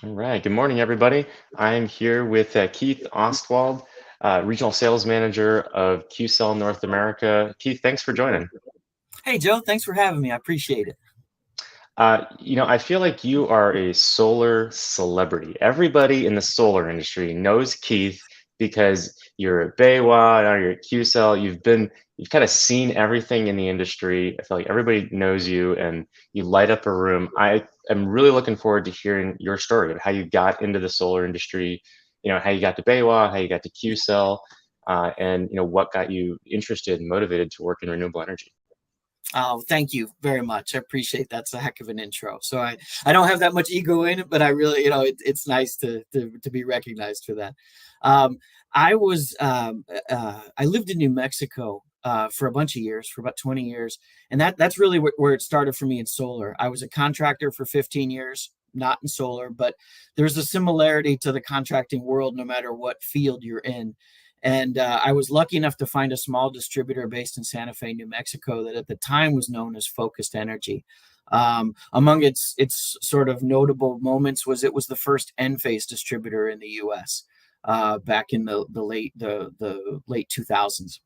All right. Good morning, everybody. I'm here with Keith Ostwald, Regional Sales Manager of QCell North America. Keith, thanks for joining. Hey, Joe, thanks for having me. I appreciate it. I feel like you are a solar celebrity. Everybody in the solar industry knows Keith because you're at Baywa, now you're at QCell. You've kind of seen everything in the industry. I feel like everybody knows you and you light up a room. I am really looking forward to hearing your story of how you got into the solar industry, how you got to Baywa, how you got to QCell, and what got you interested and motivated to work in renewable energy. Oh, thank you very much. I appreciate that. It's a heck of an intro. So I don't have that much ego in it, but I really, it's nice to be recognized for that. Um, I lived in New Mexico for a bunch of years, for about 20 years, and that's really where it started for me in solar. I was a contractor for 15 years, not in solar, but there's a similarity to the contracting world, no matter what field you're in. And I was lucky enough to find a small distributor based in Santa Fe, New Mexico, that at the time was known as Focused Energy. Among its sort of notable moments was it was the first Enphase distributor in the U.S. Back in the late 2000s.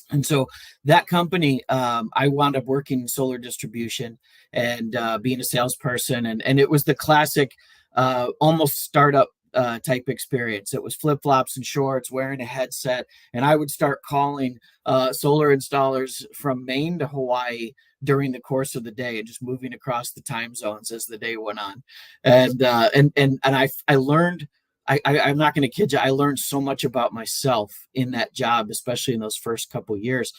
And so that company, I wound up working in solar distribution and being a salesperson, and it was the classic, almost startup type experience. It was flip flops and shorts, wearing a headset, and I would start calling solar installers from Maine to Hawaii during the course of the day, and just moving across the time zones as the day went on. And I learned. I'm not going to kid you. I learned so much about myself in that job, especially in those first couple of years.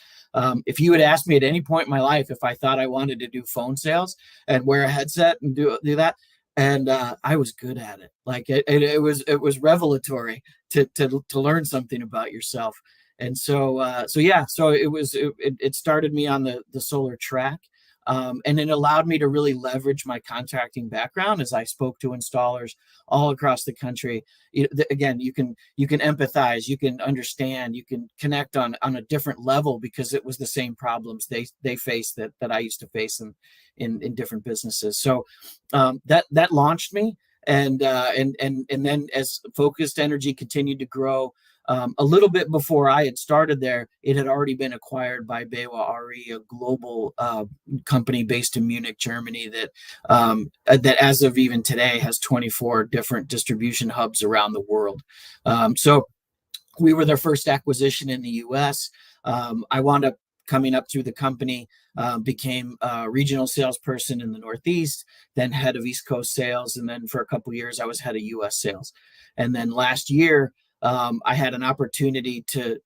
If you had asked me at any point in my life if I thought I wanted to do phone sales and wear a headset and do that, and I was good at it. Like it was revelatory to learn something about yourself. And so it started me on the solar track. And it allowed me to really leverage my contracting background as I spoke to installers all across the country. Again, you can empathize, you can understand, you can connect on a different level, because it was the same problems they faced that I used to face in different businesses. So that launched me, and then as Focused Energy continued to grow. A little bit before I had started there, it had already been acquired by Baywa RE, a global company based in Munich, Germany, that as of even today has 24 different distribution hubs around the world. So we were their first acquisition in the U.S. I wound up coming up through the company, became a regional salesperson in the Northeast, then head of East Coast sales, and then for a couple of years I was head of U.S. sales. And then last year, I had an opportunity to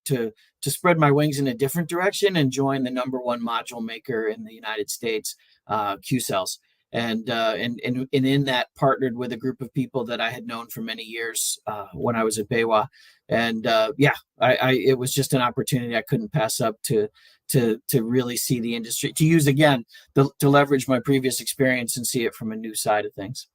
spread my wings in a different direction and join the number one module maker in the United States, QCells. And in that, partnered with a group of people that I had known for many years when I was at Baywa. And it was just an opportunity I couldn't pass up to really see the industry, to use again, to leverage my previous experience and see it from a new side of things.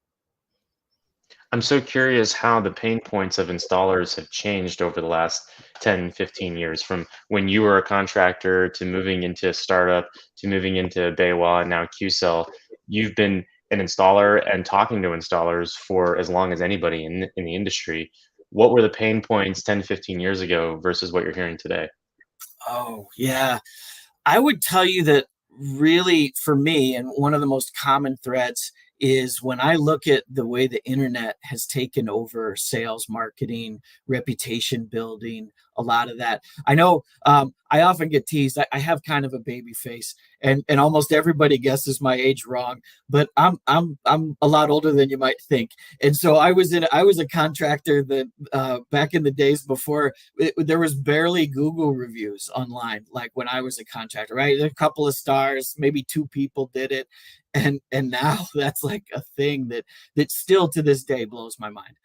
I'm so curious how the pain points of installers have changed over the last 10, 15 years, from when you were a contractor to moving into a startup to moving into Baywa and now QCell. You've been an installer and talking to installers for as long as anybody in the industry. What were the pain points 10 to 15 years ago versus what you're hearing today? Oh, yeah. I would tell you that really for me, and one of the most common threads is when I look at the way the internet has taken over sales, marketing, reputation building, a lot of that. I know I often get teased. I have kind of a baby face, and almost everybody guesses my age wrong, but I'm a lot older than you might think. And so I was a contractor that back in the days before there was barely Google reviews online, like when I was a contractor, right? A couple of stars, maybe two people did it. And now that's like a thing that still to this day blows my mind.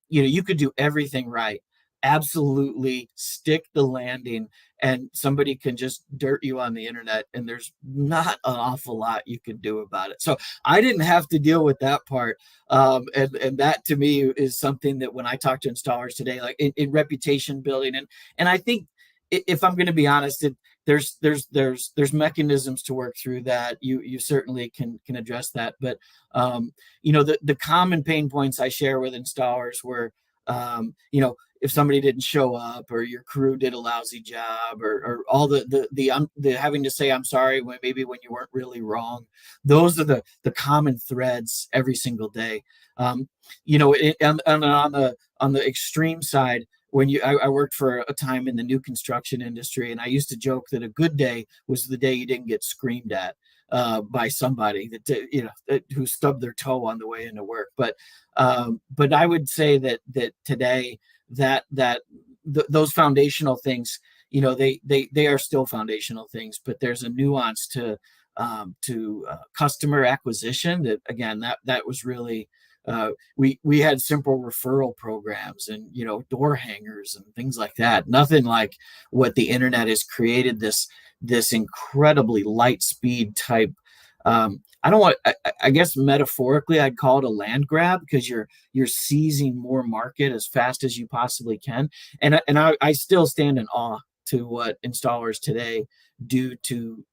You could do everything right, absolutely stick the landing, and somebody can just dirt you on the internet, and there's not an awful lot you can do about it. So I didn't have to deal with that part. And that to me is something that when I talk to installers today, like in reputation building, and I think if I'm going to be honest, there's mechanisms to work through that. You certainly can address that, but the common pain points I share with installers were, if somebody didn't show up, or your crew did a lousy job, or all the having to say I'm sorry when you weren't really wrong. Those are the common threads every single day. On the extreme side, I worked for a time in the new construction industry, and I used to joke that a good day was the day you didn't get screamed at by somebody who stubbed their toe on the way into work. But I would say that today, those foundational things, they are still foundational things, but there's a nuance to customer acquisition that, again, that was really, we had simple referral programs and door hangers and things like that. Nothing like what the internet has created, this incredibly light speed type. I guess metaphorically I'd call it a land grab, because you're seizing more market as fast as you possibly can. And I still stand in awe to what installers today do to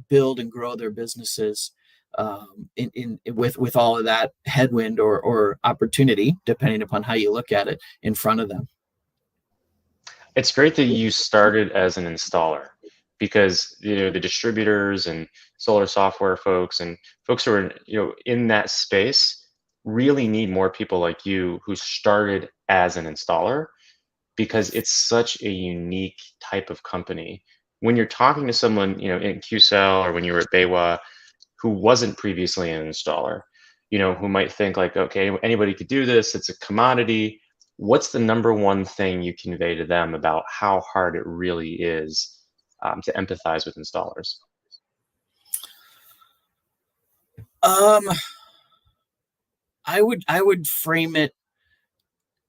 build and grow their businesses, with all of that headwind or opportunity, depending upon how you look at it, in front of them. It's great that you started as an installer, because the distributors and solar software folks and folks who are in that space really need more people like you who started as an installer, because it's such a unique type of company. When you're talking to someone in QCell, or when you were at BayWa, who wasn't previously an installer, who might think like, okay, anybody could do this, it's a commodity. What's the number one thing you convey to them about how hard it really is to empathize with installers? I would frame it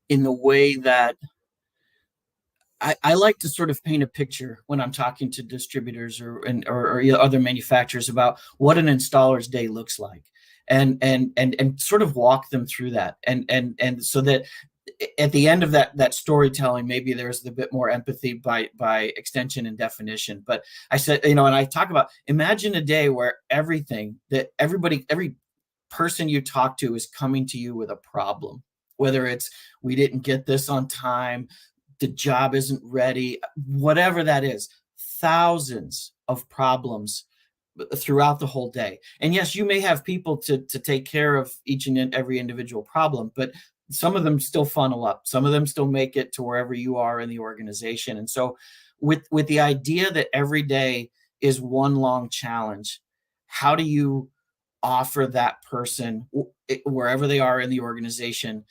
in the way that I like to sort of paint a picture when I'm talking to distributors or other manufacturers about what an installer's day looks like, and sort of walk them through that, and so that at the end of that storytelling, maybe there's a bit more empathy by extension and definition. But I said, and I talk about, imagine a day where every person you talk to is coming to you with a problem, whether it's, we didn't get this on time, the job isn't ready, whatever that is. Thousands of problems throughout the whole day. And yes, you may have people to take care of each and every individual problem, but some of them still funnel up. Some of them still make it to wherever you are in the organization. And so with the idea that every day is one long challenge, how do you offer that person, wherever they are in the organization,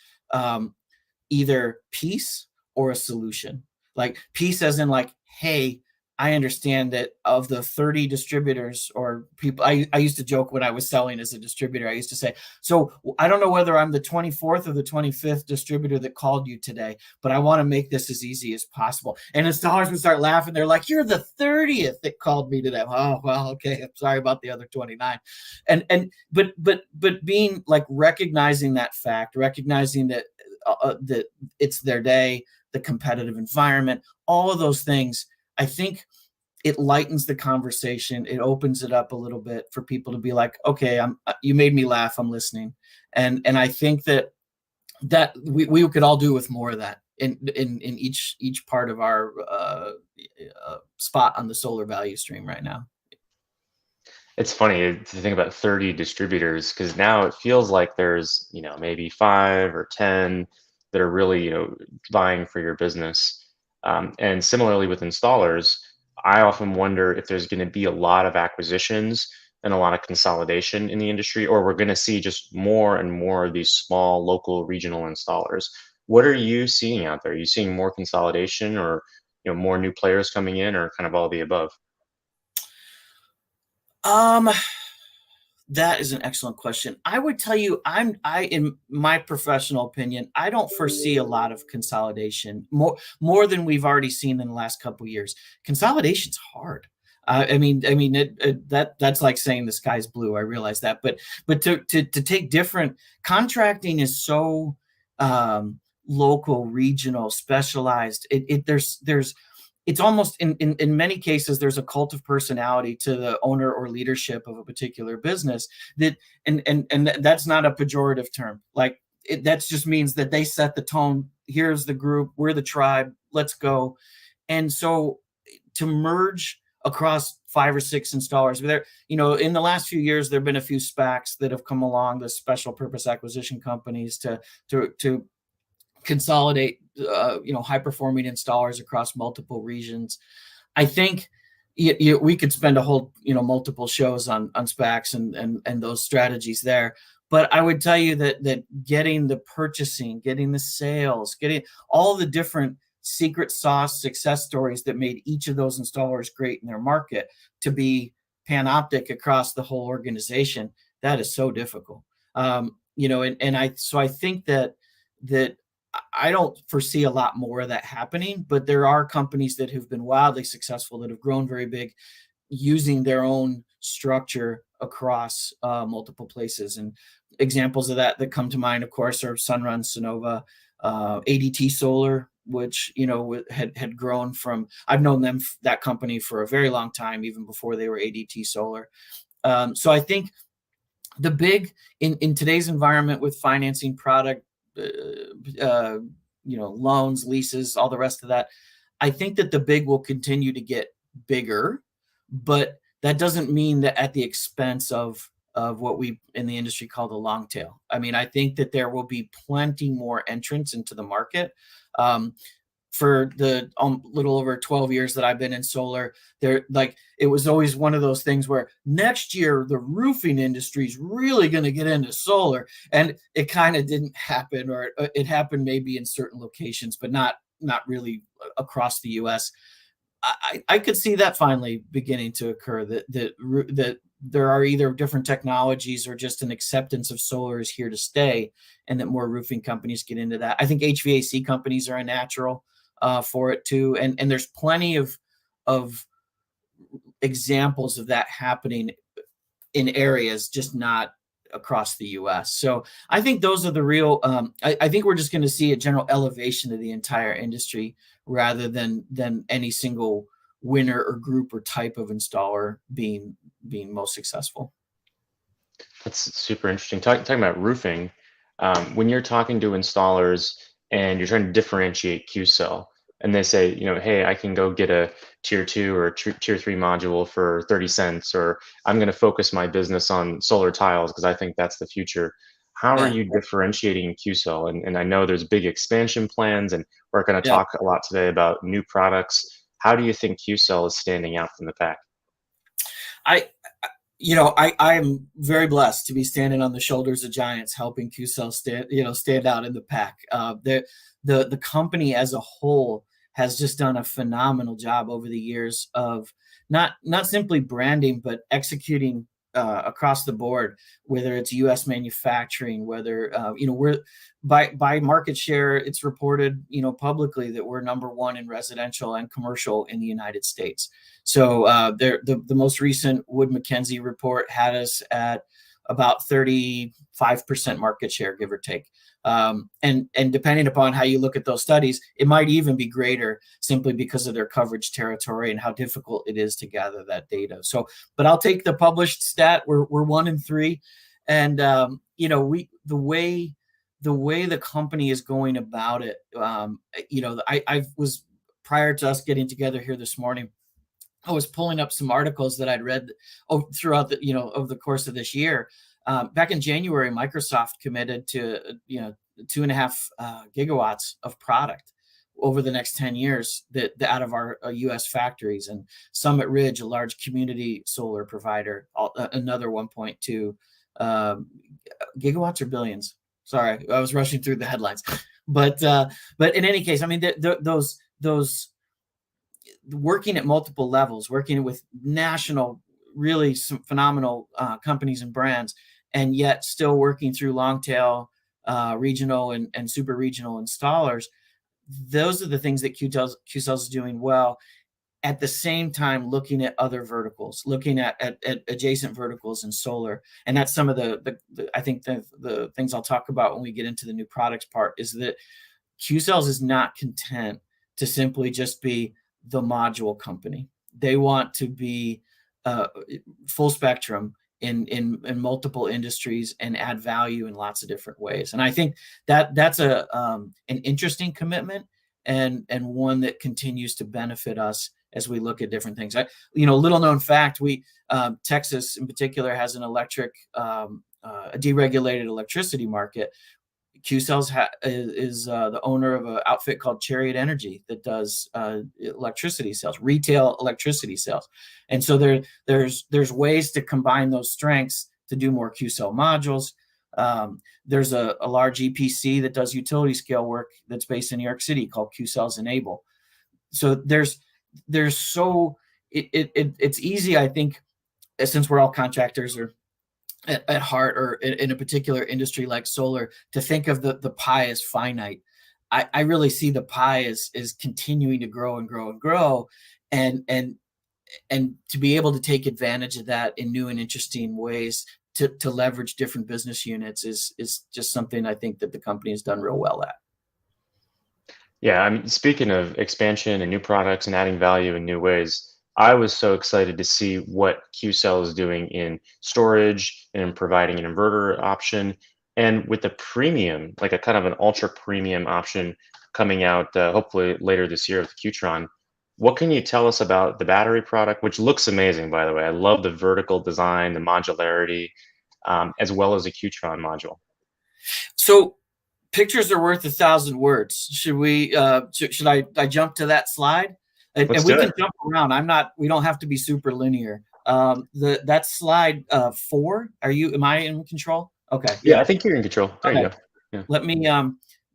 either peace or a solution? Like peace as in like, hey, I understand that of the 30 distributors or people, I used to joke when I was selling as a distributor, I used to say, so I don't know whether I'm the 24th or the 25th distributor that called you today, but I want to make this as easy as possible. And installers would start laughing. They're like, you're the 30th that called me today. Oh, well, okay. I'm sorry about the other 29. But being like, recognizing that fact, recognizing that that it's their day, the competitive environment, all of those things, I think it lightens the conversation. It opens it up a little bit for people to be like, okay, you made me laugh, I'm listening. And I think that we could all do with more of that in each part of our spot on the solar value stream right now. It's funny to think about 30 distributors, because now it feels like there's maybe 5 or 10 that are really vying for your business. And similarly with installers, I often wonder if there's going to be a lot of acquisitions and a lot of consolidation in the industry, or we're going to see just more and more of these small, local, regional installers. What are you seeing out there? Are you seeing more consolidation, or more new players coming in, or kind of all the above? That is an excellent question. I would tell you, in my professional opinion, I don't foresee a lot of consolidation, more than we've already seen in the last couple of years. Consolidation's hard. That's like saying the sky's blue. I realize that, but to take different, contracting is so local, regional, specialized. There's it's almost in many cases there's a cult of personality to the owner or leadership of a particular business that and that's not a pejorative term. Like that just means that they set the tone. Here's the group, we're the tribe, let's go. And so to merge across 5 or 6 installers there, in the last few years there have been a few SPACs that have come along, the special purpose acquisition companies, to consolidate high performing installers across multiple regions. I think we could spend a whole multiple shows on SPACs and those strategies there. But I would tell you that getting the purchasing, getting the sales, getting all the different secret sauce success stories that made each of those installers great in their market to be panoptic across the whole organization, that is so difficult. I think that I don't foresee a lot more of that happening, but there are companies that have been wildly successful that have grown very big using their own structure across multiple places. And examples of that come to mind, of course, are Sunrun, Sonova, ADT Solar, which had grown from, I've known that company for a very long time, even before they were ADT Solar. So I think the big in today's environment with financing product, loans, leases, all the rest of that, I think that the big will continue to get bigger, but that doesn't mean that at the expense of what we in the industry call the long tail. I mean, I think that there will be plenty more entrants into the market. For the little over 12 years that I've been in solar, it was always one of those things where next year the roofing industry is really going to get into solar, and it kind of didn't happen, or it happened maybe in certain locations, but not really across the U.S. I could see that finally beginning to occur, that there are either different technologies or just an acceptance of solar is here to stay, and that more roofing companies get into that. I think HVAC companies are a natural for it too, and there's plenty of examples of that happening in areas, just not across the U.S. So I think those are the real. I think we're just going to see a general elevation of the entire industry rather than any single winner or group or type of installer being most successful. That's super interesting. Talking about roofing, when you're talking to installers and you're trying to differentiate Q-Cell, and they say, hey, I can go get a tier 2 or a tier 3 module for 30 cents, or I'm going to focus my business on solar tiles because I think that's the future. How are you differentiating Q-Cell? And I know there's big expansion plans, and we're going to talk a lot today about new products. How do you think Q-Cell is standing out from the pack? I am very blessed to be standing on the shoulders of giants, helping Q-Cell stand out in the pack. The company as a whole has just done a phenomenal job over the years of not simply branding, but executing across the board, whether it's U.S. manufacturing, whether we're by market share, it's reported publicly that we're #1 in residential and commercial in the United States. So the most recent Wood Mackenzie report had us at about 35% market share, give or take. And depending upon how you look at those studies, it might even be greater, simply because of their coverage territory and how difficult it is to gather that data. So, but I'll take the published stat. We're 1 in 3, and the way the company is going about it. I was, prior to us getting together here this morning, I was pulling up some articles that I'd read throughout over the course of this year. Back in January, Microsoft committed to 2.5 gigawatts of product over the next 10 years that out of our U.S. factories, and Summit Ridge, a large community solar provider, another 1.2 gigawatts or billions. Sorry, I was rushing through the headlines, but in any case, I mean those working at multiple levels, working with national, really some phenomenal companies and brands, and yet still working through long tail, regional and super regional installers. Those are the things that Q-Cells is doing well. At the same time, looking at other verticals, looking at adjacent verticals in solar. And that's some of the I think the things I'll talk about when we get into the new products part, is that Q-Cells is not content to simply just be the module company. They want to be uh, full spectrum in multiple industries and add value in lots of different ways. And I think that that's a an interesting commitment, and one that continues to benefit us as we look at different things. Little known fact, we Texas in particular has an a deregulated electricity market. Q-Cells is the owner of an outfit called Chariot Energy that does electricity sales, retail electricity sales, and so there's ways to combine those strengths to do more Q-Cell modules. There's a large EPC that does utility scale work that's based in New York City called Q-Cells Enable. So it's easy, I think, since we're all contractors or at heart, or in a particular industry like solar, to think of the pie as finite. I really see the pie as continuing to grow and grow and grow, and to be able to take advantage of that in new and interesting ways to leverage different business units is just something I think that the company has done real well at. Yeah, I mean, speaking of expansion and new products and adding value in new ways, I was so excited to see what QCell is doing in storage and in providing an inverter option, and with the premium, like a kind of an ultra premium option coming out hopefully later this year with the Qtron. What can you tell us about the battery product, which looks amazing, by the way? I love the vertical design, the modularity, as well as the Qtron module. So pictures are worth 1,000 words. Should I jump to that slide? Let's And do we can it. jump around. We don't have to be super linear. That slide 4. Am I in control? Okay, Yeah, I yeah. think you're in control. There you Okay. go. Yeah. Let me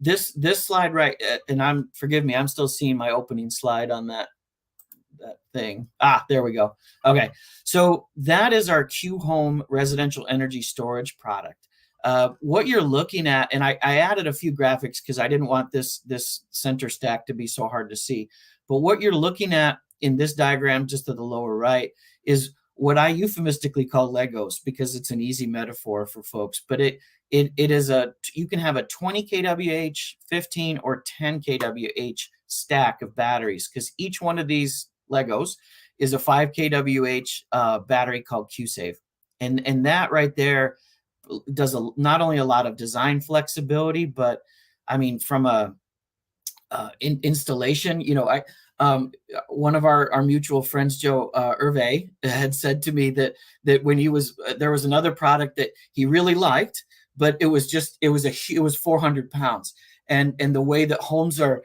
this slide, right, and forgive me, I'm still seeing my opening slide on that thing. There we go. Okay. So that is our Q Home residential energy storage product. What you're looking at, and I added a few graphics because I didn't want this center stack to be so hard to see. But what you're looking at in this diagram, just to the lower right, is what I euphemistically call Legos, because it's an easy metaphor for folks. But it is you can have a 20 kWh, 15 or 10 kWh stack of batteries, because each one of these Legos is a 5 kWh battery called QSave, and that right there does not only a lot of design flexibility, but I mean, from a installation, one of our mutual friends, Joe Hervé, had said to me that when there was another product that he really liked, but it was 400 pounds, and the way that homes are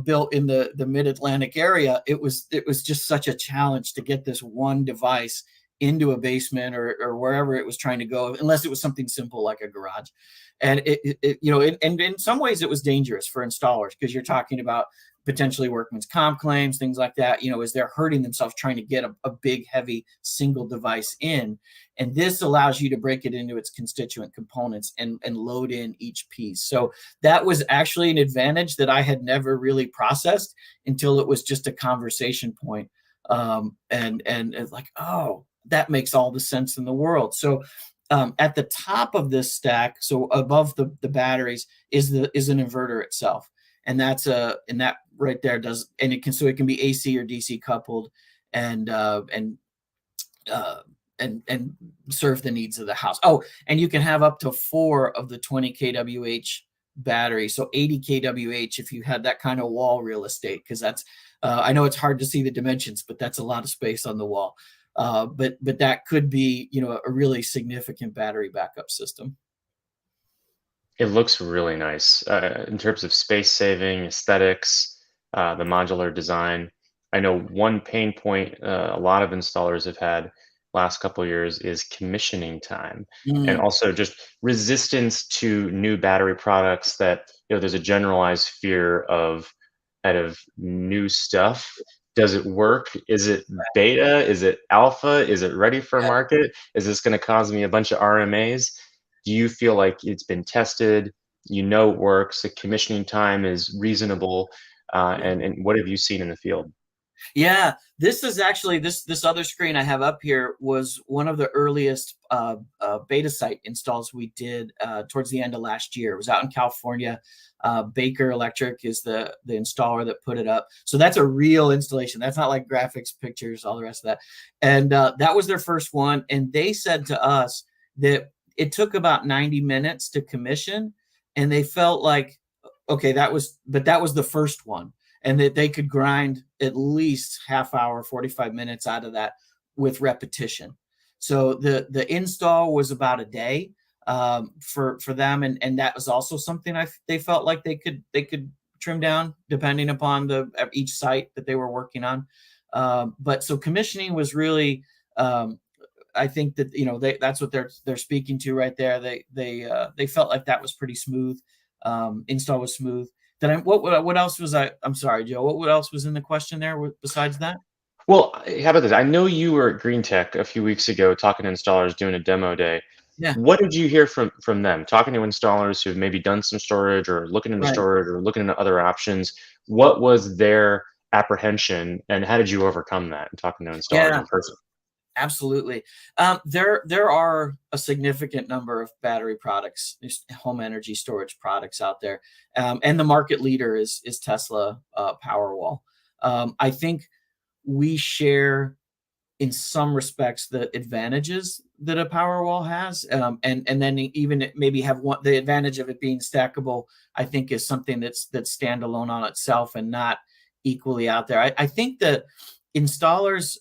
built in the mid-Atlantic area, it was just such a challenge to get this one device into a basement or wherever it was trying to go, unless it was something simple like a garage. And and in some ways it was dangerous for installers, because you're talking about potentially workman's comp claims, things like that, as they're hurting themselves trying to get a big, heavy single device in. And this allows you to break it into its constituent components and load in each piece. So that was actually an advantage that I had never really processed until it was just a conversation point. And it's like, oh, that makes all the sense in the world. So at the top of this stack, so above the batteries, is an inverter itself, and that right there does, and it can be AC or DC coupled, and serve the needs of the house. Oh, and you can have up to 4 of the 20 kWh battery, so 80 kWh if you had that kind of wall real estate, because that's I know it's hard to see the dimensions, but that's a lot of space on the wall. But that could be, a really significant battery backup system. It looks really nice in terms of space saving, aesthetics, the modular design. I know one pain point a lot of installers have had last couple of years is commissioning time, and Mm, also just resistance to new battery products that, there's a generalized fear of out of new stuff. Does it work? Is it beta? Is it alpha? Is it ready for yeah. market? Is this going to cause me a bunch of RMAs? Do you feel like it's been tested? You know it works. The commissioning time is reasonable, and what have you seen in the field? Yeah, this is actually this other screen I have up here was one of the earliest beta site installs we did towards the end of last year. It was out in California. Baker Electric is the installer that put it up. So that's a real installation. That's not like graphics, pictures, all the rest of that. And that was their first one. And they said to us that it took about 90 minutes to commission, and they felt like, okay, that was the first one, and that they could grind at least half hour, 45 minutes out of that with repetition. So the install was about a day for them, and that was also something they felt like they could trim down depending upon each site that they were working on. But so commissioning was really, I think that that's what they're speaking to right there. They felt like that was pretty smooth. Install was smooth. Then what else was I'm sorry, Joe. What else was in the question there besides that? Well, how about this? I know you were at Green Tech a few weeks ago talking to installers doing a demo day. Yeah, What did you hear from them? Talking to installers who've maybe done some storage or looking into right. storage or looking into other options, what was their apprehension and how did you overcome that and talking to installers Yeah, in person? absolutely. There are a significant number of battery products, home energy storage products out there, and the market leader is Tesla Powerwall. I think we share in some respects the advantages that a Powerwall has, and then even maybe have the advantage of it being stackable. I think is something that's standalone on itself and not equally out there. I think that installers,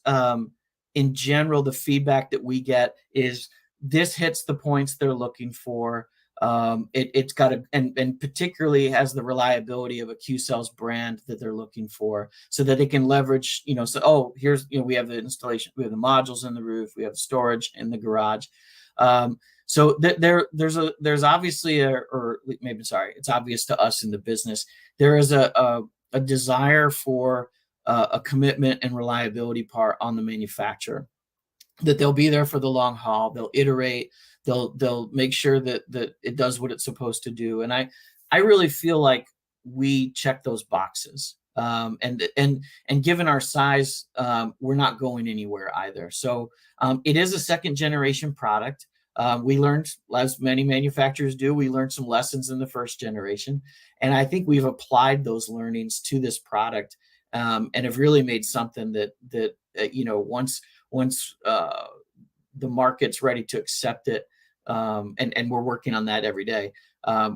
in general, the feedback that we get is this hits the points they're looking for. It's got and particularly has the reliability of a Q-Cells brand that they're looking for, so that they can leverage, here's, we have the installation, we have the modules in the roof, we have storage in the garage. So there's obviously it's obvious to us in the business, there is a desire for a commitment and reliability part on the manufacturer, that they'll be there for the long haul. They'll iterate. They'll make sure that it does what it's supposed to do. And I really feel like we check those boxes. And given our size, we're not going anywhere either. So it is a second generation product. We learned, as many manufacturers do, we learned some lessons in the first generation, and I think we've applied those learnings to this product, and have really made something that once the market's ready to accept it, and we're working on that every day,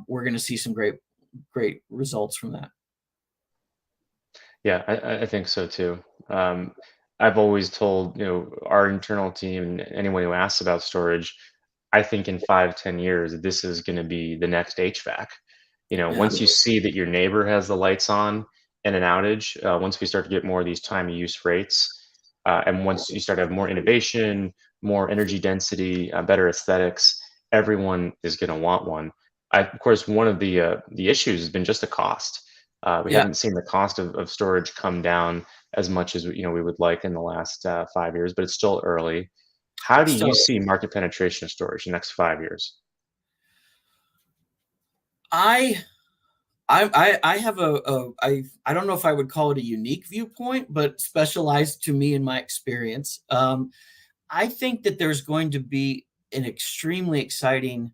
we're going to see some great results from that. Yeah, I think so too. I've always told, our internal team and anyone who asks about storage, I think in 5, 10 years, this is going to be the next HVAC. Yeah, Once you see that your neighbor has the lights on in an outage, once we start to get more of these time of use rates, and once you start to have more innovation, more energy density, better aesthetics, everyone is going to want one. Of course, one of the issues has been just the cost. We yeah. haven't seen the cost of storage come down as much as we would like in the last 5 years, but it's still early. How do you So see market penetration of storage in the next 5 years? I I have I don't know if I would call it a unique viewpoint, but specialized to me in my experience. I think that there's going to be an extremely exciting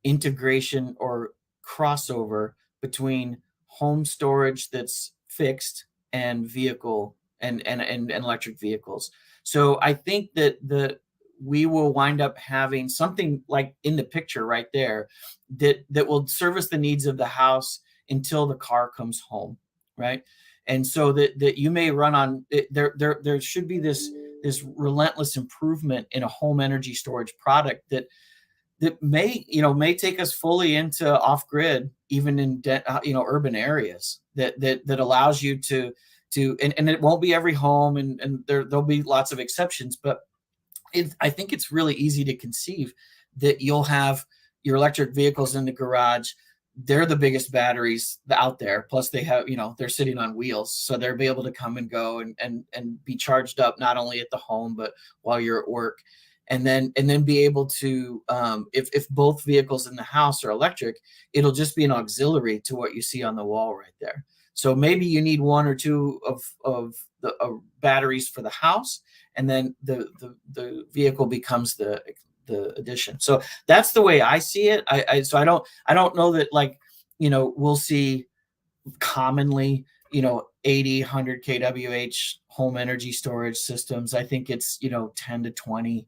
integration or crossover between home storage that's fixed and vehicle and electric vehicles. So I think that we will wind up having something like in the picture right there that will service the needs of the house until the car comes home, right? And so that you may run on there should be this relentless improvement in a home energy storage product that may take us fully into off grid, even in urban areas, that allows you to and it won't be every home, and there'll be lots of exceptions, but I think it's really easy to conceive that you'll have your electric vehicles in the garage. They're the biggest batteries out there. Plus they have, they're sitting on wheels. So they'll be able to come and go and be charged up, not only at the home, but while you're at work. And then be able to, if both vehicles in the house are electric, it'll just be an auxiliary to what you see on the wall right there. So maybe you need one or two of the batteries for the house, and then the vehicle becomes the addition. So that's the way I see it. So I don't know that, like, we'll see commonly, 80, 100 kWh home energy storage systems. I think it's, 10 to 20,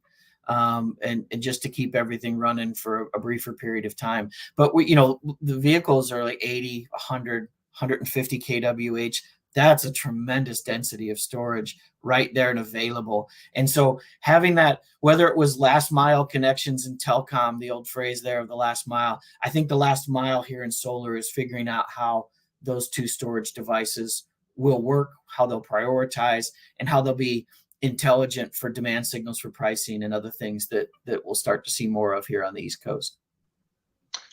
and just to keep everything running for a briefer period of time. But the vehicles are like 80, 100, 150 kWh. That's a tremendous density of storage right there and available. And so having that, whether it was last mile connections in telecom, the old phrase there of the last mile, I think the last mile here in solar is figuring out how those two storage devices will work, how they'll prioritize, and how they'll be intelligent for demand signals for pricing and other things that we'll start to see more of here on the East Coast.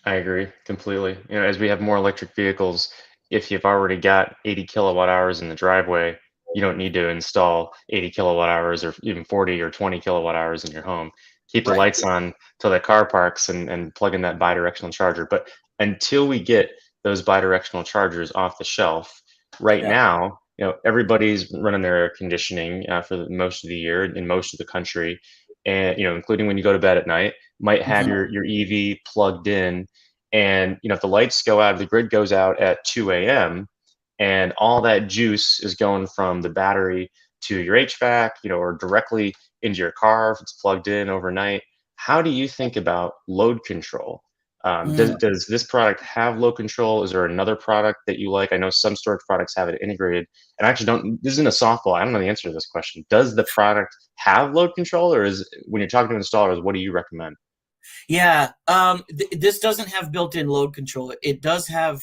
I agree completely. As we have more electric vehicles, if you've already got 80 kilowatt hours in the driveway, you don't need to install 80 kilowatt hours or even 40 or 20 kilowatt hours in your home. Keep the Right. lights on till the car parks and plug in that bidirectional charger. But until we get those bidirectional chargers off the shelf, right Yeah. now, everybody's running their air conditioning for most of the year in most of the country, and including when you go to bed at night, might have Mhm. your EV plugged in, and if the lights go out, the grid goes out at 2 a.m., and all that juice is going from the battery to your HVAC, or directly into your car if it's plugged in overnight. How do you think about load control? Mm. Does this product have load control? Is there another product that you like? I know some storage products have it integrated. And I actually don't, this isn't a softball. I don't know the answer to this question. Does the product have load control, or is, when you're talking to installers, what do you recommend? Yeah, this doesn't have built-in load control. It does have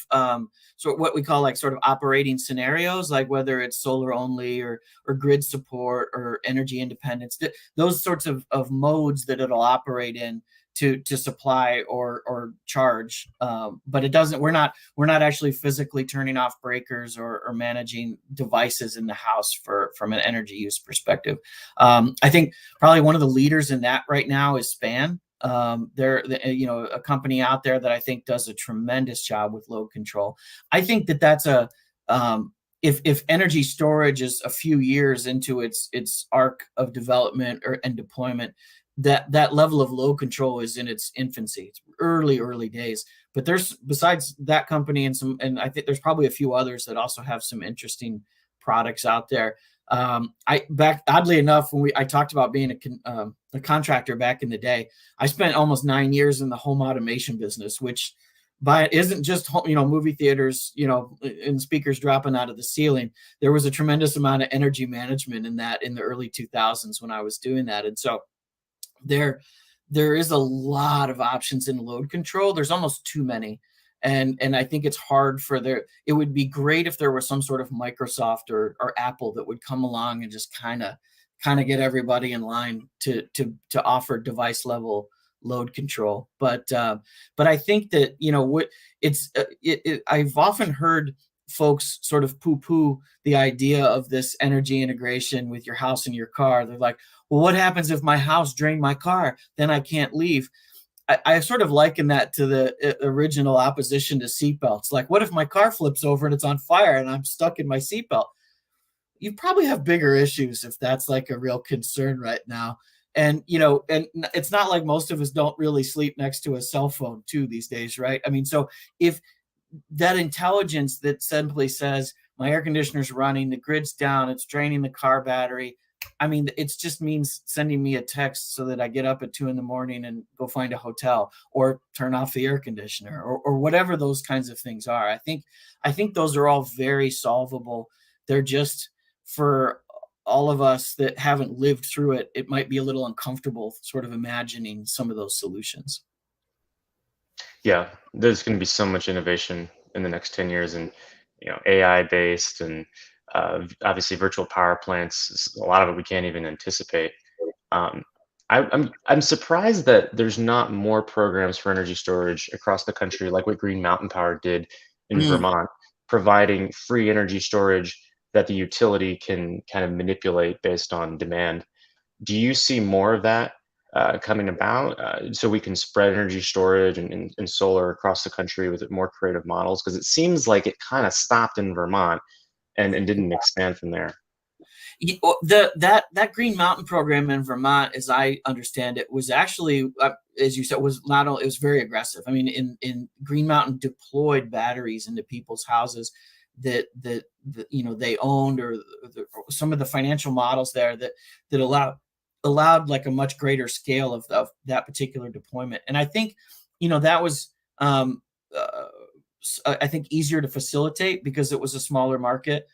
sort of what we call like sort of operating scenarios, like whether it's solar only or grid support or energy independence. Those sorts of modes that it'll operate in to supply or charge. But it doesn't. We're not actually physically turning off breakers or managing devices in the house from an energy use perspective. I think probably one of the leaders in that right now is Span. They're a company out there that I think does a tremendous job with load control. I think that's a if energy storage is a few years into its arc of development and deployment, that level of load control is in its infancy. It's early days. But there's, besides that company and I think there's probably a few others that also have some interesting products out there. Oddly enough, when I talked about being a contractor back in the day, I spent almost 9 years in the home automation business, which by it isn't just movie theaters, and speakers dropping out of the ceiling. There was a tremendous amount of energy management in that in the early 2000s when I was doing that, and so there there is a lot of options in load control. There's almost too many. And I think it's hard for there. It would be great if there was some sort of Microsoft or Apple that would come along and just kind of get everybody in line to offer device level load control. But I think that what I've often heard folks sort of poo poo the idea of this energy integration with your house and your car. They're like, well, what happens if my house drained my car? Then I can't leave. I sort of liken that to the original opposition to seatbelts. Like, what if my car flips over and it's on fire and I'm stuck in my seatbelt? You probably have bigger issues if that's like a real concern right now. And it's not like most of us don't really sleep next to a cell phone too these days, right? I mean, so if that intelligence that simply says my air conditioner's running, the grid's down, it's draining the car battery. I mean, it just means sending me a text so that I get up at 2 a.m. and go find a hotel or turn off the air conditioner or whatever those kinds of things are. I think those are all very solvable. They're just, for all of us that haven't lived through it, it might be a little uncomfortable sort of imagining some of those solutions. Yeah, there's going to be so much innovation in the next 10 years, and AI based, and obviously virtual power plants. A lot of it we can't even anticipate. Um, I'm surprised that there's not more programs for energy storage across the country, like what Green Mountain Power did in Mm. Vermont, providing free energy storage that the utility can kind of manipulate based on demand. Do you see more of that coming about, so we can spread energy storage and solar across the country with more creative models? Because it seems like it kind of stopped in Vermont and didn't expand from there. That Green Mountain program in Vermont, as I understand it, was actually, as you said, was not only, it was very aggressive. I mean, in Green Mountain deployed batteries into people's houses that you know they owned, or some of the financial models there that allowed like a much greater scale of that particular deployment. And I think, you know, that was uh, I think easier to facilitate because it was a smaller market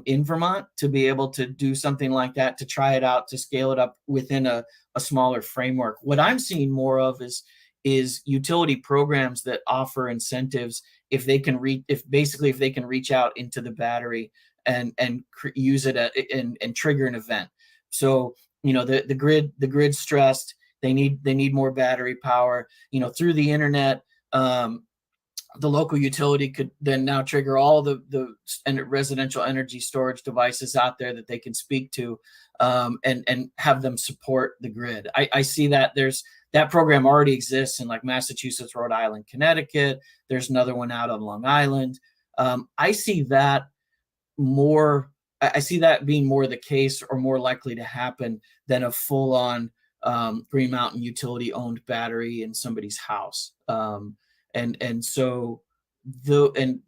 in Vermont, to be able to do something like that, to try it out, to scale it up within a smaller framework. What I'm seeing more of is utility programs that offer incentives if they can reach, if they can reach out into the battery and use it and trigger an event. So, you know, the grid's stressed. They need more battery power. You know, through the internet. The local utility could then now trigger all the residential energy storage devices out there that they can speak to, and have them support the grid. I see that there's that program already exists in like Massachusetts, Rhode Island, Connecticut. There's another one out on Long Island. I see that more. I see that being more the case, or more likely to happen, than a full-on Green Mountain utility owned battery in somebody's house. And so the and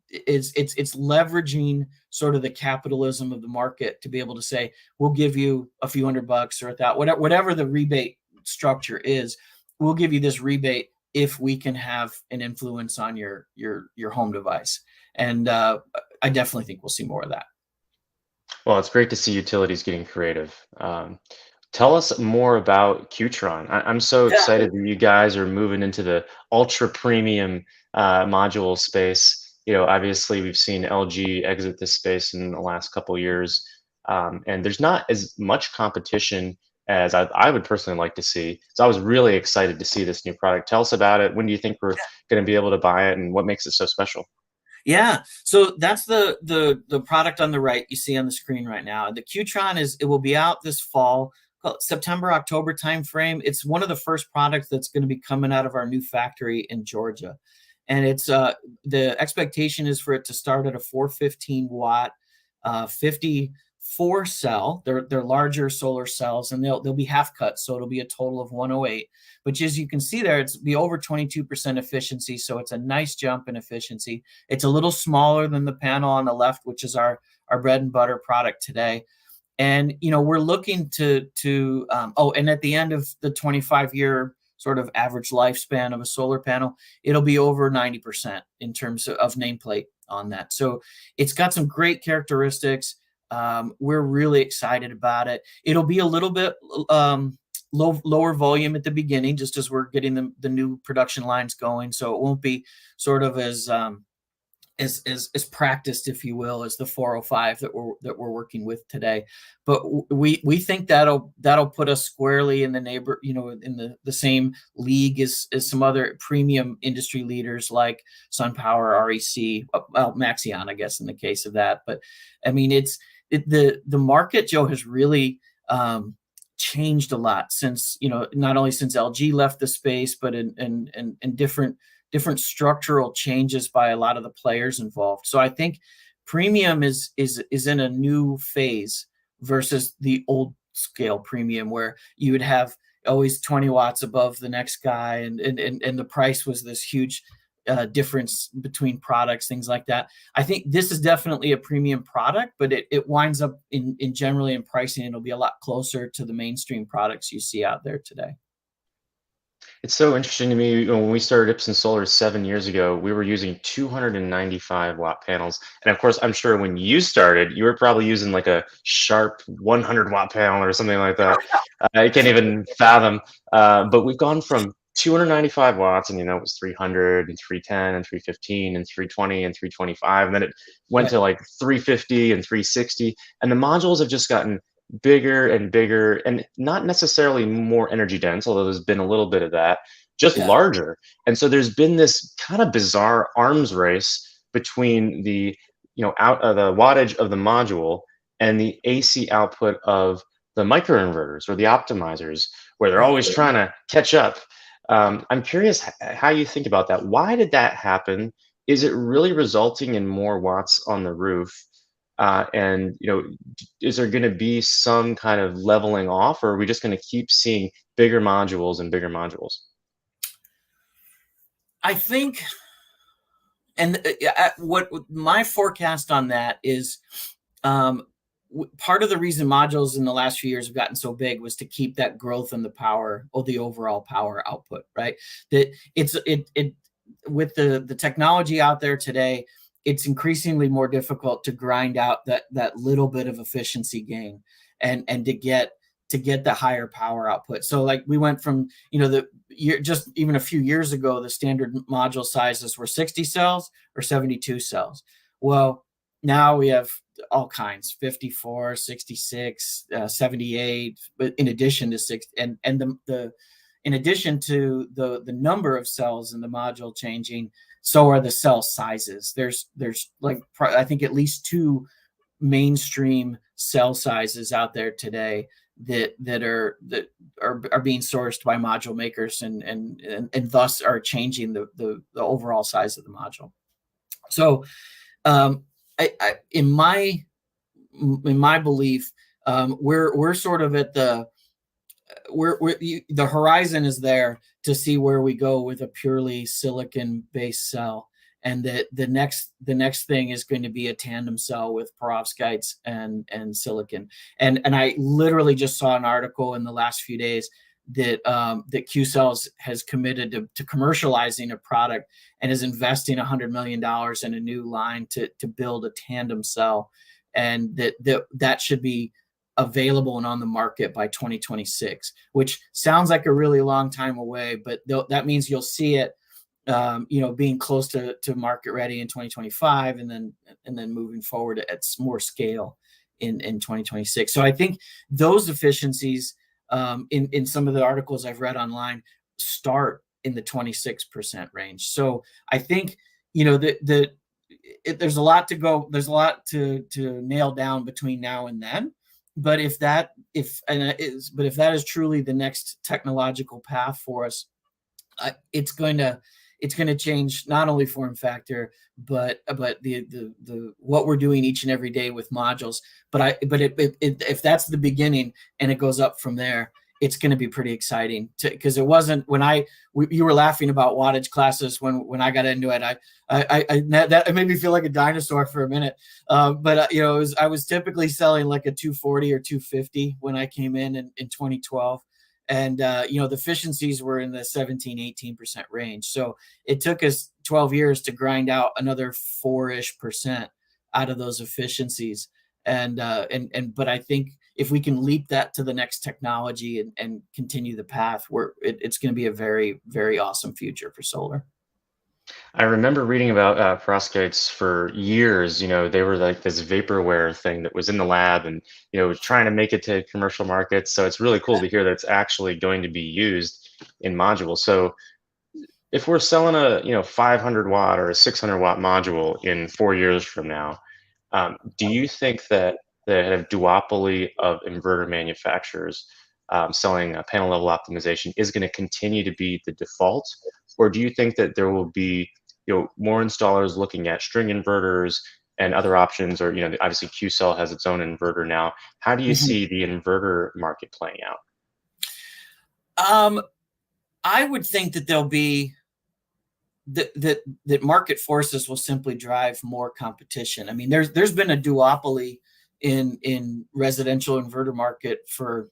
it's leveraging sort of the capitalism of the market to be able to say, we'll give you a few $100 or that, whatever the rebate structure is, we'll give you this rebate if we can have an influence on your home device. And I definitely think we'll see more of that. Well, it's great to see utilities getting creative. Tell us more about Qtron. I'm so Yeah. excited that you guys are moving into the ultra premium module space. You know, obviously we've seen LG exit this space in the last couple years, and there's not as much competition as I would personally like to see. So I was really excited to see this new product. Tell us about it. When do you think we're going to be able to buy it, and what makes it so special? Yeah, so that's the product on the right you see on the screen right now. The Qtron it will be out this fall, September, October timeframe. It's one of the first products that's going to be coming out of our new factory in Georgia, and it's the expectation is for it to start at a 415 watt, 54 cell. They're larger solar cells, and they'll be half cut, so it'll be a total of 108. But as you can see there, it's be over 22% efficiency, so it's a nice jump in efficiency. It's a little smaller than the panel on the left, which is our bread and butter product today. And you know, we're looking to and at the end of the 25-year sort of average lifespan of a solar panel, it'll be over 90% in terms of nameplate on that. So it's got some great characteristics. We're really excited about it. It'll be a little bit lower volume at the beginning, just as we're getting the new production lines going. So it won't be sort of as practiced, if you will, as the 405 that we're working with today. But we think that'll put us squarely in the in the same league as some other premium industry leaders like SunPower, REC, well, Maxion, I guess, in the case of that. But I mean, the market, Joe, has really changed a lot since, you know, not only since LG left the space, but in different structural changes by a lot of the players involved. So I think premium is in a new phase versus the old scale premium, where you would have always 20 watts above the next guy, and the price was this huge difference between products, things like that. I think this is definitely a premium product, but it winds up in generally in pricing, it'll be a lot closer to the mainstream products you see out there today. It's so interesting to me. When we started Ipsen Solar 7 years ago, we were using 295 watt panels. And of course, I'm sure when you started, you were probably using like a sharp 100 watt panel or something like that. I can't even fathom. But we've gone from 295 watts, and you know, it was 300 and 310 and 315 and 320 and 325. And then it went Yeah, to like 350 and 360. And the modules have just gotten bigger and bigger, and not necessarily more energy dense, although there's been a little bit of that, just yeah, larger. And so there's been this kind of bizarre arms race between the, you know, out of the wattage of the module and the AC output of the microinverters or the optimizers, where they're Right. always trying to catch up. I'm curious how you think about that. Why did that happen? Is it really resulting in more watts on the roof? And is there going to be some kind of leveling off, or are we just going to keep seeing bigger modules and bigger modules? I think, and what my forecast on that is, um, part of the reason modules in the last few years have gotten so big was to keep that growth in the power or the overall power output, right? That it with the technology out there today, it's increasingly more difficult to grind out that little bit of efficiency gain and to get the higher power output. So like we went from, the year, just even a few years ago, the standard module sizes were 60 cells or 72 cells. Well, now we have all kinds, 54, 66, 78, but in addition to six, and the in addition to the number of cells in the module changing, so are the cell sizes. There's like, I think, at least two mainstream cell sizes out there today that are being sourced by module makers, and thus are changing the overall size of the module. So, in my belief, we're sort of at the the horizon is there to see where we go with a purely silicon based cell, and that the next thing is going to be a tandem cell with perovskites and silicon. And I literally just saw an article in the last few days that that Qcells has committed to commercializing a product and is investing $100 million in a new line to build a tandem cell, and that should be available and on the market by 2026, which sounds like a really long time away, but that means you'll see it, being close to market ready in 2025, and then moving forward at more scale in 2026. So I think those efficiencies, in some of the articles I've read online, start in the 26% range. So I think, there's a lot to go. There's a lot to nail down between now and then. But if that is truly the next technological path for us, it's going to change not only form factor, but the what we're doing each and every day with modules. But if that's the beginning and it goes up from there, it's going to be pretty exciting, because it wasn't when you were laughing about wattage classes when I got into it. That made me feel like a dinosaur for a minute. But I was typically selling like a 240 or 250 when I came in 2012. And the efficiencies were in the 17-18% range. So it took us 12 years to grind out another 4-ish% out of those efficiencies. But I think if we can leap that to the next technology and continue the path, it's going to be a very, very awesome future for solar. I remember reading about perovskites for years. They were like this vaporware thing that was in the lab, and trying to make it to commercial markets. So it's really cool to hear that it's actually going to be used in modules. So if we're selling a 500 watt or a 600 watt module in 4 years from now, do you think that the kind of duopoly of inverter manufacturers selling panel level optimization is going to continue to be the default, or do you think that there will be more installers looking at string inverters and other options, or obviously Qcell has its own inverter now? How do you see the inverter market playing out? I would think that there'll be that market forces will simply drive more competition. I mean, there's been a duopoly in residential inverter market for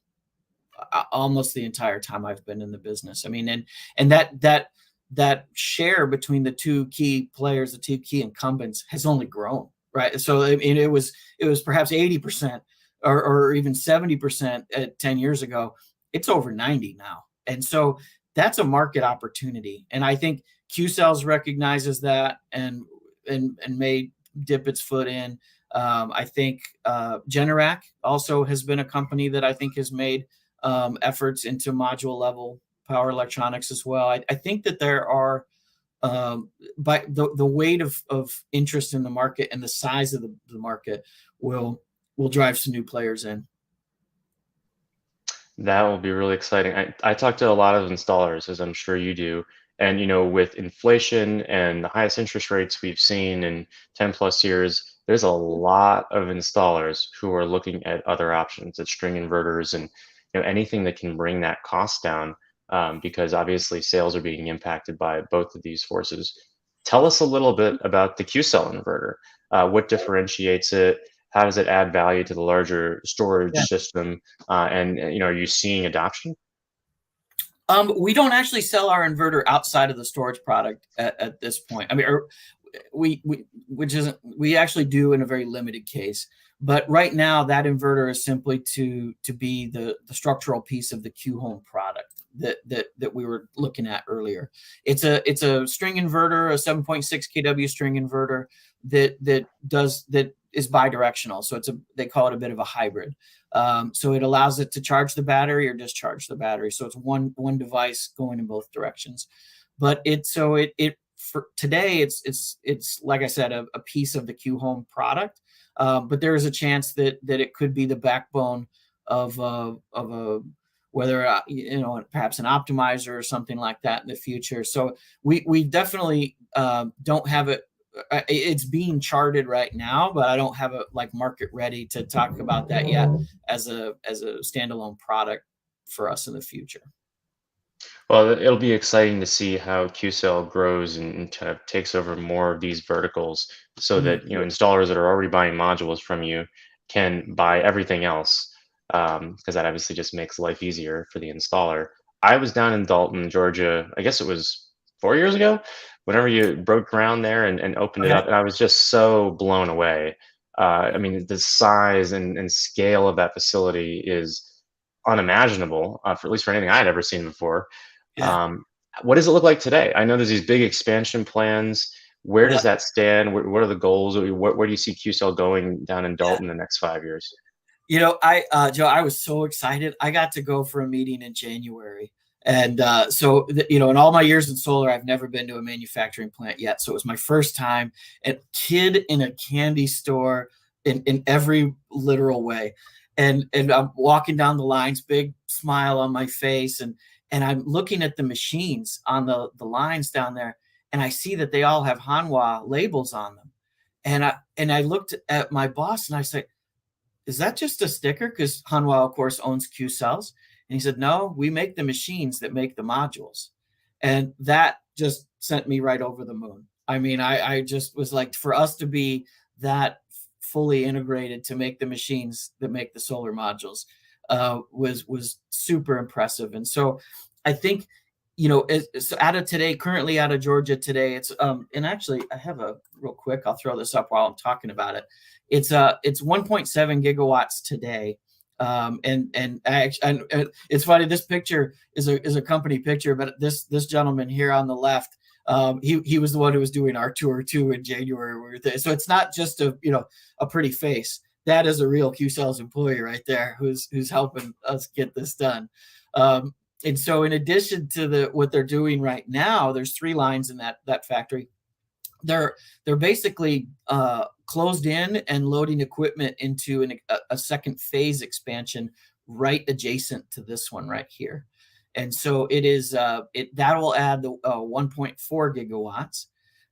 almost the entire time I've been in the business. I mean, and that share between the two key players, the two key incumbents, has only grown, right? So I mean, it was perhaps 80% or even 70% at 10 years ago. It's over 90 now, and so that's a market opportunity. And I think Qcells recognizes that and may dip its foot in. I think Generac also has been a company that I think has made efforts into module level power electronics as well. I think that there are, by the weight of interest in the market and the size of the market will drive some new players in. That will be really exciting. I talk to a lot of installers, as I'm sure you do. And, with inflation and the highest interest rates we've seen in 10 plus years, there's a lot of installers who are looking at other options, at string inverters and, anything that can bring that cost down, because obviously sales are being impacted by both of these forces. Tell us a little bit about the Q cell inverter. What differentiates it? How does it add value to the larger storage Yeah. system? And are you seeing adoption? We don't actually sell our inverter outside of the storage product at this point. I mean, which isn't, we actually do in a very limited case. But right now, that inverter is simply to be the structural piece of the Q Home product that we were looking at earlier. It's a string inverter, a 7.6 kW string inverter that is bidirectional. So they call it a bit of a hybrid. So it allows it to charge the battery or discharge the battery. So it's one device going in both directions. But for today, it's like I said, a piece of the Q Home product. But there is a chance that it could be the backbone of a whether perhaps an optimizer or something like that in the future. So we definitely don't have it. It's being charted right now, but I don't have it like market ready to talk about that yet as a standalone product for us in the future. Well, it'll be exciting to see how QCell grows and kind of takes over more of these verticals so Mhm. that, installers that are already buying modules from you can buy everything else, because that obviously just makes life easier for the installer. I was down in Dalton, Georgia, I guess it was 4 years ago, whenever you broke ground there and opened it Okay. up, and I was just so blown away. I mean, the size and scale of that facility is unimaginable, for at least for anything I had ever seen before. Yeah. Um, what does it look like today? I know there's these big expansion plans. Where Yeah. does that stand? What are the goals? Where do you see QCell going down in Yeah. Dalton in the next 5 years? Joe, I was so excited. I got to go for a meeting in January. And in all my years in solar, I've never been to a manufacturing plant yet. So it was my first time. A kid in a candy store in every literal way. And I'm walking down the lines, big smile on my face. And I'm looking at the machines on the lines down there. And I see that they all have Hanwha labels on them. And I looked at my boss and I said, is that just a sticker? Because Hanwha, of course, owns Q cells. And he said, no, we make the machines that make the modules. And that just sent me right over the moon. I mean, I just was like, for us to be that fully integrated to make the machines that make the solar modules was super impressive. And so I think, so currently out of Georgia today, it's and actually I have a real quick, I'll throw this up while I'm talking about it. It's 1.7 gigawatts today. It's funny. This picture is a company picture, but this gentleman here on the left, he was the one who was doing our tour too in January. So it's not just a pretty face. That is a real Q Cells employee right there who's helping us get this done. And so in addition to what they're doing right now, there's 3 lines in that factory. They're basically closed in and loading equipment into a second phase expansion right adjacent to this one right here. And so it is that will add the 1.4 gigawatts.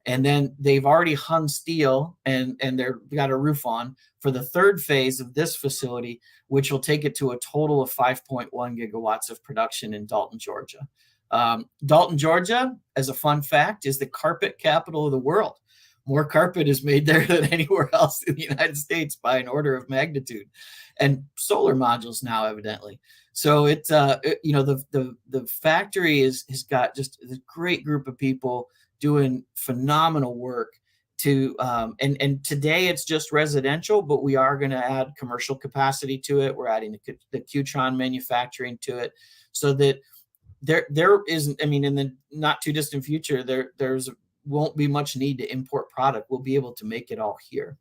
And then they've already hung steel and they've got a roof on for the third phase of this facility, which will take it to a total of 5.1 gigawatts of production in Dalton, Georgia. Dalton, Georgia, as a fun fact, is the carpet capital of the world. More carpet is made there than anywhere else in the United States by an order of magnitude, and solar modules now, evidently. So the factory has got just a great group of people doing phenomenal work and today it's just residential, but we are going to add commercial capacity to it. We're adding the Qtron manufacturing to it so that there isn't, I mean, in the not too distant future, there's won't be much need to import product. We'll be able to make it all here.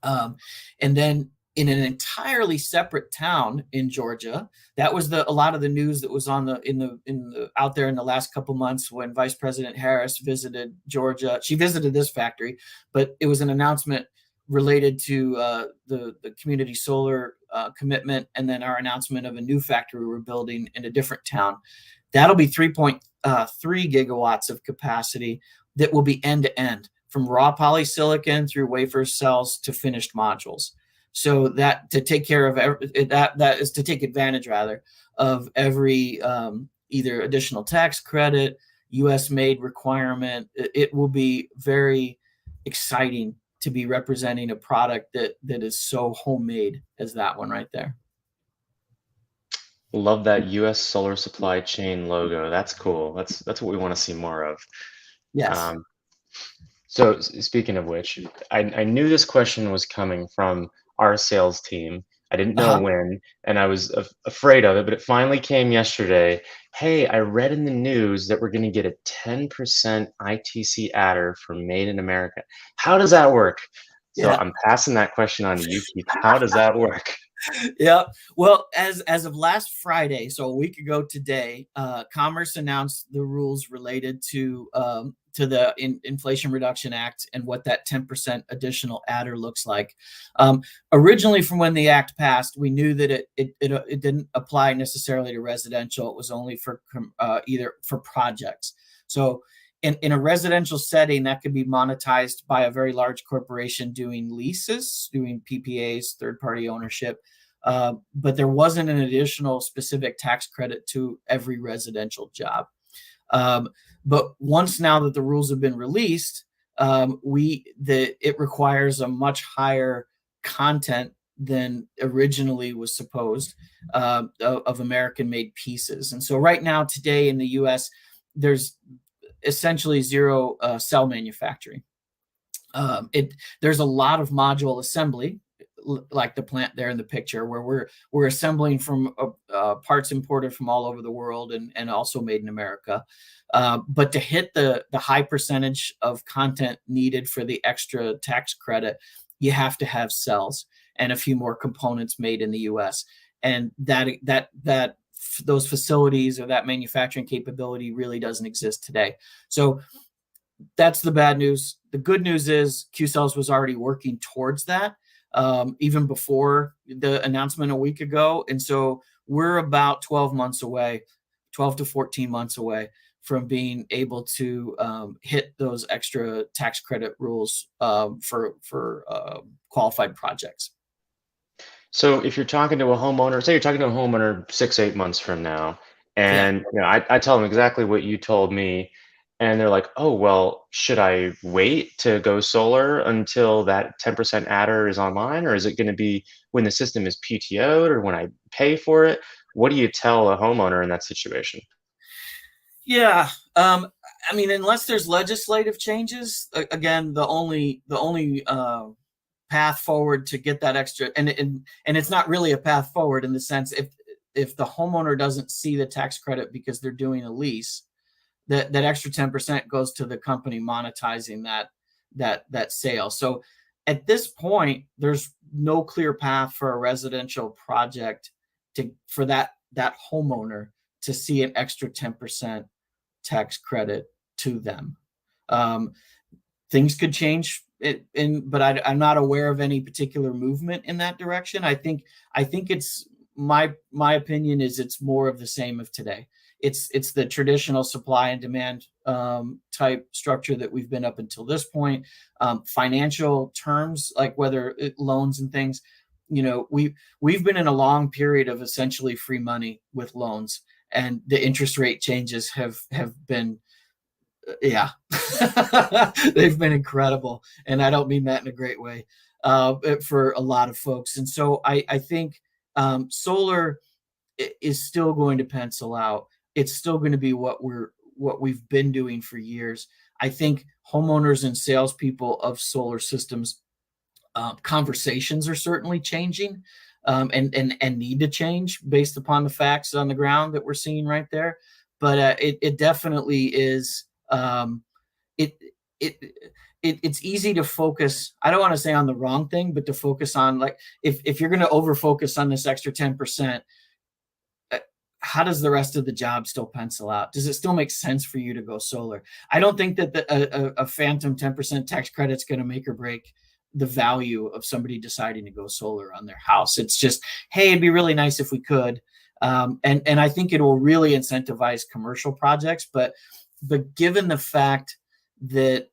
And then in an entirely separate town in Georgia, that was a lot of the news that was on out there in the last couple months when Vice President Harris visited Georgia. She visited this factory, but it was an announcement related to the community solar commitment, and then our announcement of a new factory we're building in a different town. That'll be 3.3 gigawatts of capacity that will be end to end, from raw polysilicon through wafer cells to finished modules. So that to take care of that is to take advantage rather of every either additional tax credit, U.S. made requirement. It will be very exciting to be representing a product that is so homemade as that one right there. Love that U.S. solar supply chain logo. That's cool. That's what we want to see more of. Yes. Um, so speaking of which, I knew this question was coming from our sales team. I didn't know Uh-huh. when, and I was afraid of it, but it finally came yesterday. Hey, I read in the news that we're going to get a 10% ITC adder for Made in America. How does that work? So Yeah. I'm passing that question on to you, Keith. How does that work? Yeah. Well, as of last Friday, so a week ago today, Commerce announced the rules related to the Inflation Reduction Act and what that 10% additional adder looks like. Originally, from when the act passed, we knew that it didn't apply necessarily to residential. It was only for either for projects. So in a residential setting, that could be monetized by a very large corporation doing leases, doing PPAs, third-party ownership. But there wasn't an additional specific tax credit to every residential job. But once now that the rules have been released, it requires a much higher content than originally was supposed of American-made pieces. And so right now, today in the U.S., there's essentially zero cell manufacturing. There's a lot of module assembly, like the plant there in the picture, where we're assembling from parts imported from all over the world and also made in America. But to hit the high percentage of content needed for the extra tax credit, you have to have cells and a few more components made in the U.S. And those facilities or that manufacturing capability really doesn't exist today. So that's the bad news. The good news is Qcells was already working towards that even before the announcement a week ago. And so we're about 12 to 14 months away from being able to hit those extra tax credit rules for qualified projects. So if you're talking to a homeowner, say you're talking to a homeowner 6, 8 months from now, Yeah. and I tell them exactly what you told me, and they're like, oh, well, should I wait to go solar until that 10% adder is online, or is it going to be when the system is PTO'd or when I pay for it? What do you tell a homeowner in that situation? Yeah. I mean, unless there's legislative changes, again, the only path forward to get that extra, and it's not really a path forward in the sense if the homeowner doesn't see the tax credit because they're doing a lease, that extra 10% goes to the company monetizing that sale. So at this point, there's no clear path for a residential project for that homeowner to see an extra 10% tax credit to them. Things could change, but I'm not aware of any particular movement in that direction. I think it's my opinion is it's more of the same of today. It's the traditional supply and demand type structure that we've been up until this point. Financial terms, like whether loans and things, we've been in a long period of essentially free money with loans, and the interest rate changes have been, yeah, they've been incredible, and I don't mean that in a great way for a lot of folks. And so I think solar is still going to pencil out. It's still going to be what we've been doing for years. I think homeowners and salespeople of solar systems conversations are certainly changing and need to change based upon the facts on the ground that we're seeing right there. But it definitely is. It's easy to focus. I don't want to say on the wrong thing, but to focus on, like, if you're going to over focus on this extra 10%. How does the rest of the job still pencil out? Does it still make sense for you to go solar? I don't think that a phantom 10% tax credit is going to make or break the value of somebody deciding to go solar on their house. It's just, hey, it'd be really nice if we could. And I think it will really incentivize commercial projects. But given the fact that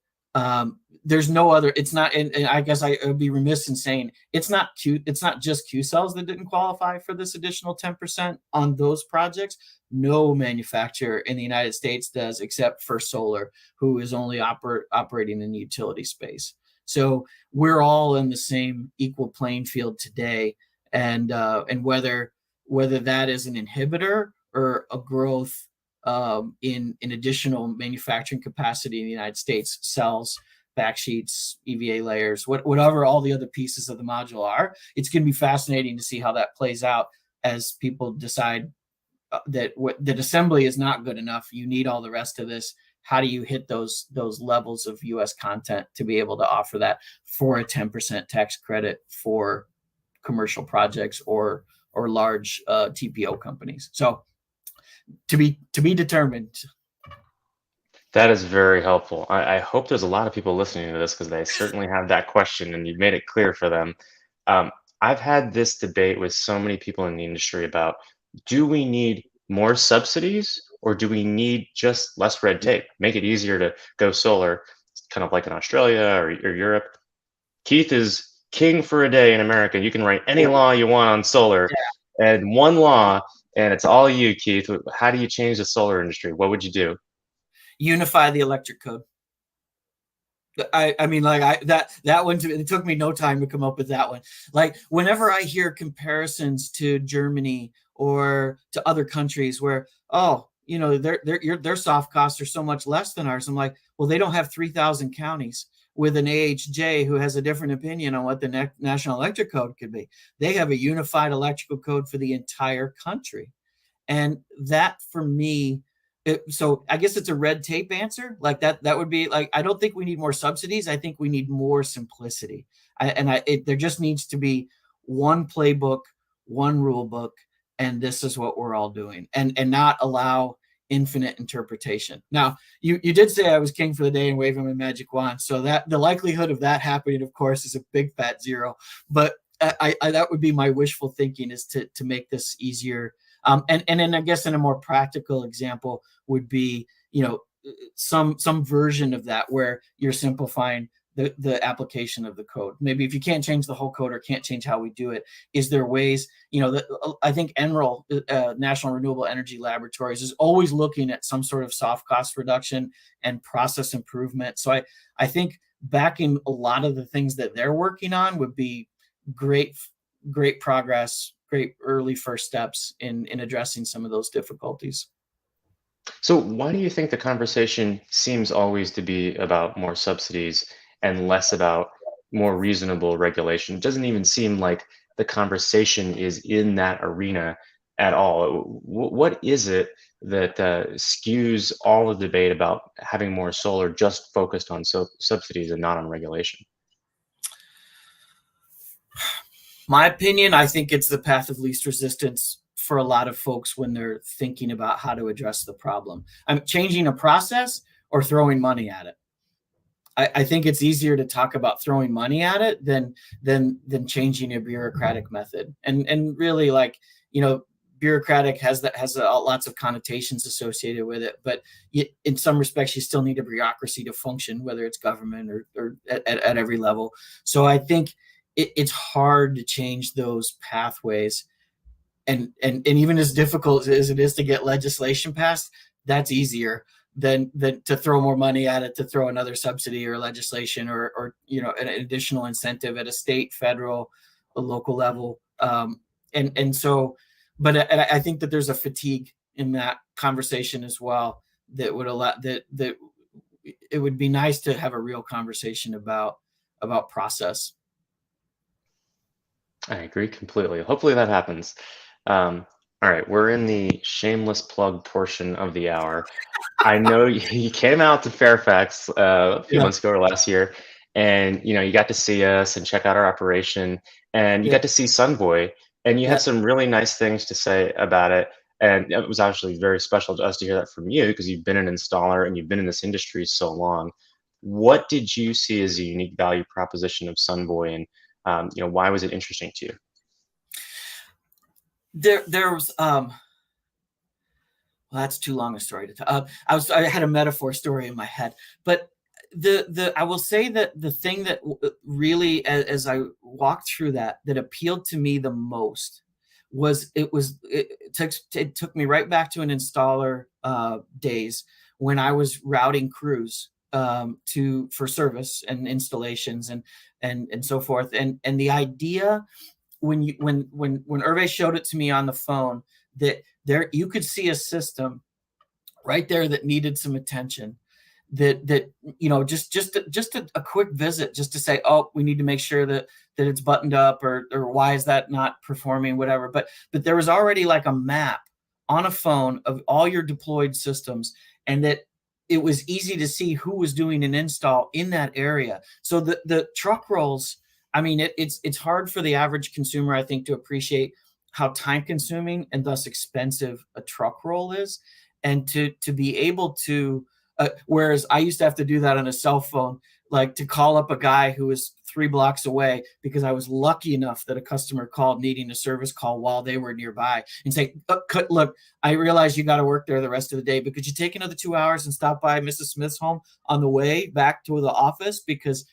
there's no other, it's not, and I guess I would be remiss in saying it's not just Q cells that didn't qualify for this additional 10% on those projects. No manufacturer in the United States does, except First Solar, who is only operating in the utility space. So we're all in the same equal playing field today, and whether that is an inhibitor or a growth in additional manufacturing capacity in the United States, cells, backsheets, EVA layers, whatever all the other pieces of the module are, it's going to be fascinating to see how that plays out as people decide that assembly is not good enough. You need all the rest of this. How do you hit those levels of U.S. content to be able to offer that for a 10% tax credit for commercial projects or large TPO companies? So to be determined. That is very helpful. I hope there's a lot of people listening to this because they certainly have that question, and you've made it clear for them. I've had this debate with so many people in the industry about, do we need more subsidies or do we need just less red tape? Make it easier to go solar, kind of like in Australia or Europe. Keith is king for a day in America. You can write any law you want on solar, and one law, and it's all you, Keith. How do you change the solar industry? What would you do? Unify the electric code. I mean, like that one, it took me no time to come up with that one. Like whenever I hear comparisons to Germany or to other countries where, oh, you know, their soft costs are so much less than ours, I'm like, well, they don't have 3,000 counties with an AHJ who has a different opinion on what the National Electric Code could be. They have a unified electrical code for the entire country. And that for me, so I guess it's a red tape answer. Like that would be like, I don't think we need more subsidies. I think we need more simplicity. There just needs to be one playbook, one rule book, and this is what we're all doing, and not allow infinite interpretation. Now, you did say I was king for the day and waving my magic wand, so that the likelihood of that happening, of course, is a big fat zero. But I that would be my wishful thinking, is to make this easier. And then I guess in a more practical example would be, you know, some version of that where you're simplifying the application of the code. Maybe if you can't change the whole code or can't change how we do it, is there ways, you know, that I think NREL, National Renewable Energy Laboratories, is always looking at some sort of soft cost reduction and process improvement. So I think backing a lot of the things that they're working on would be great progress, great early first steps in addressing some of those difficulties. So why do you think the conversation seems always to be about more subsidies and less about more reasonable regulation? It doesn't even seem like the conversation is in that arena at all. What is it that skews all the debate about having more solar just focused on subsidies and not on regulation? My opinion, I think it's the path of least resistance for a lot of folks when they're thinking about how to address the problem. I'm changing a process or throwing money at it. I think it's easier to talk about throwing money at it than changing a bureaucratic method. And really, like, you know, bureaucratic has lots of connotations associated with it, but in some respects, you still need a bureaucracy to function, whether it's government or at every level. So I think it's hard to change those pathways, and even as difficult as it is to get legislation passed, that's easier than to throw more money at it, to throw another subsidy or legislation or you know, an additional incentive at a state, federal, a local level. And so, but I think that there's a fatigue in that conversation as well that would allow that it would be nice to have a real conversation about process. I agree completely. Hopefully that happens. All right, we're in the shameless plug portion of the hour. I know you came out to Fairfax a few Yeah. months ago or last year, and you know you got to see us and check out our operation, and you Yeah. got to see Sunvoy, and you Yeah. had some really nice things to say about it. And it was actually very special to us to hear that from you because you've been an installer and you've been in this industry so long. What did you see as a unique value proposition of Sunvoy, and why was it interesting to you? There was well, that's too long a story to tell. I had a metaphor story in my head, but the I will say that the thing that really, as I walked through that appealed to me the most was it took me right back to an installer days when I was routing crews to for service and installations and so forth, and the idea when Hervé showed it to me on the phone, that there you could see a system right there that needed some attention, that just a quick visit, just to say, oh, we need to make sure that it's buttoned up, or why is that not performing, whatever. But there was already like a map on a phone of all your deployed systems, and that it was easy to see who was doing an install in that area. So the truck rolls, I mean, it's hard for the average consumer, I think, to appreciate how time consuming and thus expensive a truck roll is, and to be able to whereas I used to have to do that on a cell phone, like to call up a guy who was 3 blocks away because I was lucky enough that a customer called needing a service call while they were nearby, and say, look, I realize you got to work there the rest of the day, but could you take another 2 hours and stop by Mrs. Smith's home on the way back to the office, because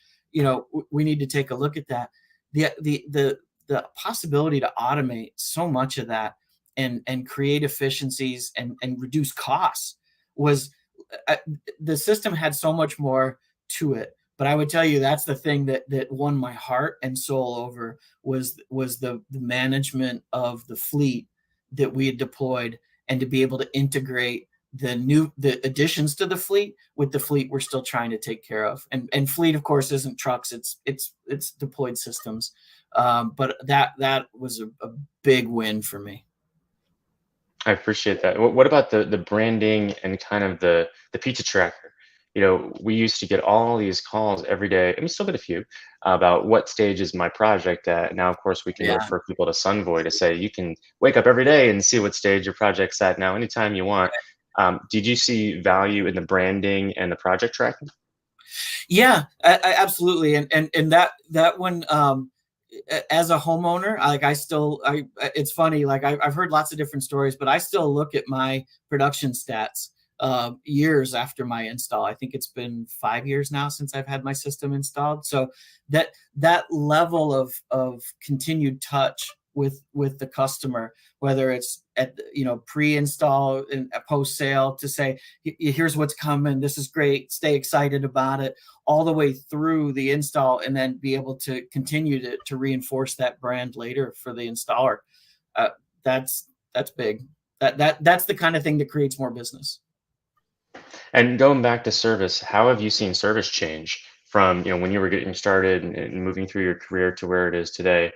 we need to take a look at that. The possibility to automate so much of that and create efficiencies and reduce costs was the system had so much more to it. But I would tell you that's the thing that won my heart and soul over was the management of the fleet that we had deployed, and to be able to integrate the additions to the fleet with the fleet we're still trying to take care of. And fleet, of course, isn't trucks; it's deployed systems. But that was a big win for me. I appreciate that. What about the branding and kind of the pizza tracker? We used to get all these calls every day, and we still get a few, about what stage is my project at. Now, of course, we can Yeah. refer people to Sunvoy to say you can wake up every day and see what stage your project's at now, anytime you want. Did you see value in the branding and the project tracking? Yeah, absolutely. And that one, as a homeowner, like it's funny, like I've heard lots of different stories, but I still look at my production stats years after my install. I think it's been 5 years now since I've had my system installed. So that level of continued touch with the customer, whether it's at pre-install and post-sale, to say, here's what's coming, this is great, stay excited about it, all the way through the install, and then be able to continue to reinforce that brand later for the installer. That's big. That's the kind of thing that creates more business. And going back to service, how have you seen service change from when you were getting started and moving through your career to where it is today?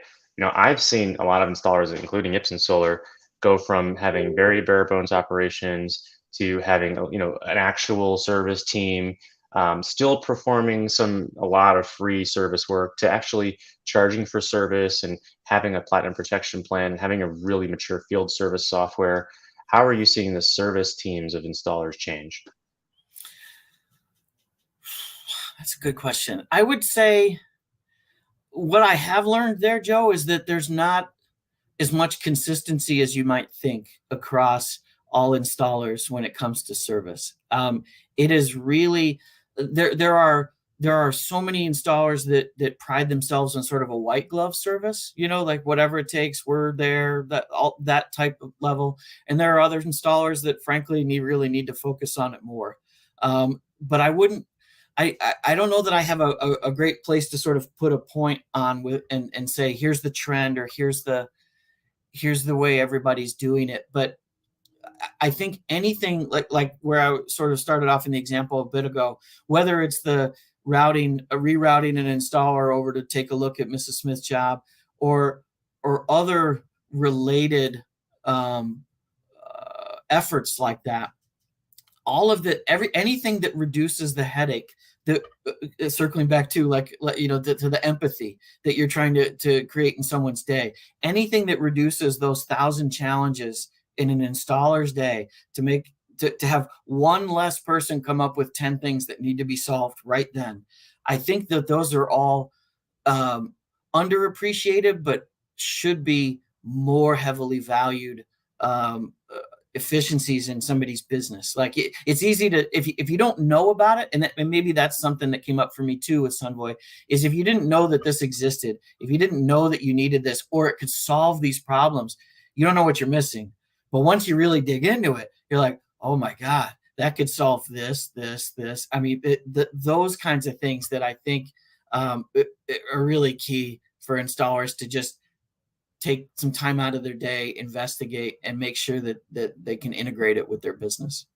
I've seen a lot of installers, including Ipsen Solar, go from having very bare bones operations to having an actual service team, still performing a lot of free service work, to actually charging for service and having a platinum protection plan and having a really mature field service software. How are you seeing the service teams of installers change? That's a good question. I would say what I have learned there, Joe, is that there's not as much consistency as you might think across all installers when it comes to service. It is really there are so many installers that pride themselves on sort of a white glove service, like whatever it takes, we're there, that type of level. And there are other installers that frankly really need to focus on it more. But I don't know that I have a great place to sort of put a point on with and say, here's the trend, or here's the way everybody's doing it. But I think anything like where I sort of started off in the example a bit ago, whether it's the rerouting an installer over to take a look at Mrs. Smith's job, or other related efforts like that, all of anything that reduces the headache, that circling back to to the empathy that you're trying to create in someone's day, anything that reduces those 1,000 challenges in an installer's day to make to have one less person come up with 10 things that need to be solved right then. I think that those are all um, underappreciated, but should be more heavily valued efficiencies in somebody's business. Like it's easy to, if you don't know about it, and maybe that's something that came up for me too with Sunvoy, is if you didn't know that this existed, if you didn't know that you needed this or it could solve these problems, you don't know what you're missing. But once you really dig into it, you're like, oh my God, that could solve this, this, this. I mean, those kinds of things that I think are really key for installers to just take some time out of their day, investigate, and make sure that they can integrate it with their business.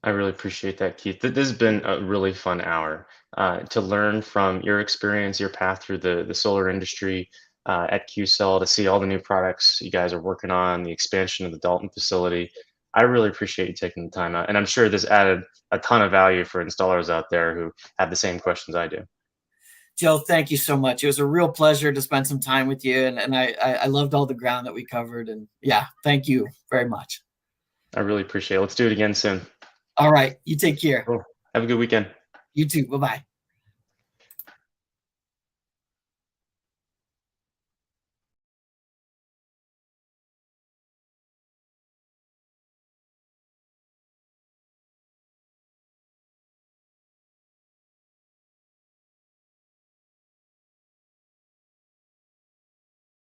I really appreciate that, Keith. This has been a really fun hour to learn from your experience, your path through the solar industry at QCell, to see all the new products you guys are working on, the expansion of the Dalton facility. I really appreciate you taking the time out, and I'm sure this added a ton of value for installers out there who have the same questions I do. Joe, thank you so much. It was a real pleasure to spend some time with you, and I loved all the ground that we covered. And yeah, thank you very much. I really appreciate it. Let's do it again soon. All right, you take care. Cool. Have a good weekend. You too. Bye-bye.